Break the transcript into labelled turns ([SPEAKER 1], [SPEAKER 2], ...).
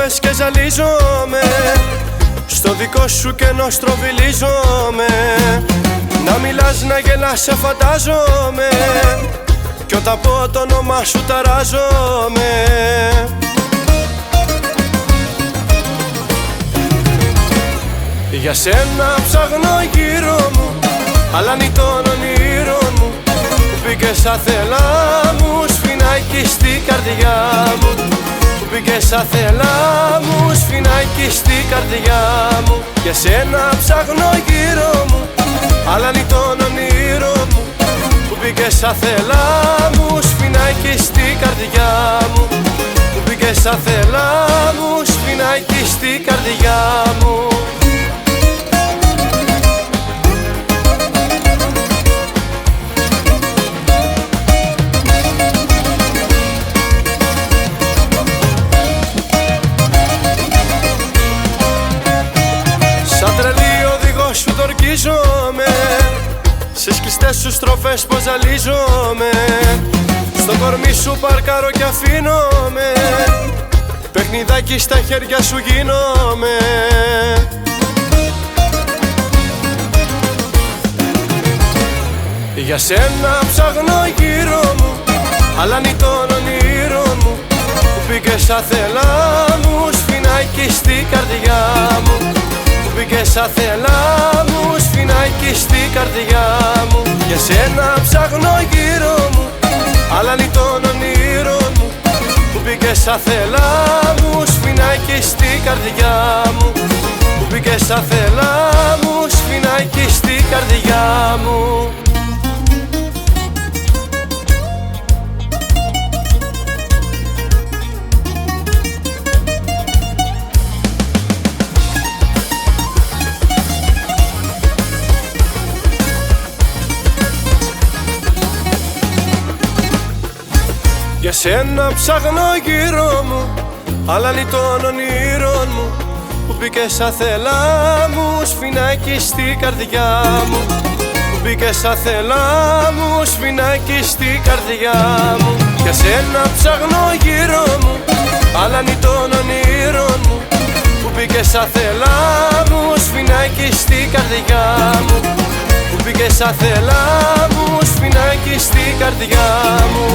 [SPEAKER 1] στροφές και ζαλίζομαι, στο δικό σου κενό στροβιλίζομαι. Να μιλάς, να γελάς, σε φαντάζομαι, κι όταν πω το όνομά σου ταράζομαι. Για σένα ψάχνω γύρω μου, αλάνι των ονείρων μου, που μπήκες σαν θελά μου, σφινάκι στην καρδιά μου. Που μπήκες σαν θελά μου, σφινάκι στην καρδιά μου. Για σένα ψάχνω γύρω μου, αλάνι των ονείρων μου, που μπήκες σαν θελά μου, σφινάκι στην καρδιά μου. Που μπήκες σαν θελά μου, σφινάκι στην καρδιά μου. Σαν τρελή οδηγός σου τορκίζομαι, σε σκιστές σου στροφές πως ζαλίζομαι. Στο κορμί σου παρκάρω κι αφήνομαι, παιχνιδάκι στα χέρια σου γίνομαι. Για σένα ψάχνω γύρω μου, αλάνι των ονείρων μου, που μπήκες σαν θελά μου, σφινάκι στην καρδιά μου. Που μπήκες σαν θελά μου, σφινάκι στην καρδιά μου. Για σένα ψάχνω γύρω μου, αλάνι των ονείρων μου, που μπήκες σαν θελά μου, σφινάκι στην καρδιά μου. Που μπήκες σαν θελά μου, σφινάκι στην καρδιά μου. Για σένα ψάχνω γύρω μου, αλάνι των ονείρων μου, που μπήκες σαν θελά μου, σφινάκι στην καρδιά μου. Που μπήκες σαν θελά μου, σφινάκι στην καρδιά μου. Για σένα ψάχνω γύρω μου, αλάνι των ονείρων μου, που μπήκες σαν θελά μου, σφινάκι στην καρδιά μου. Που μπήκες σαν θελά μου, σφινάκι στην καρδιά μου.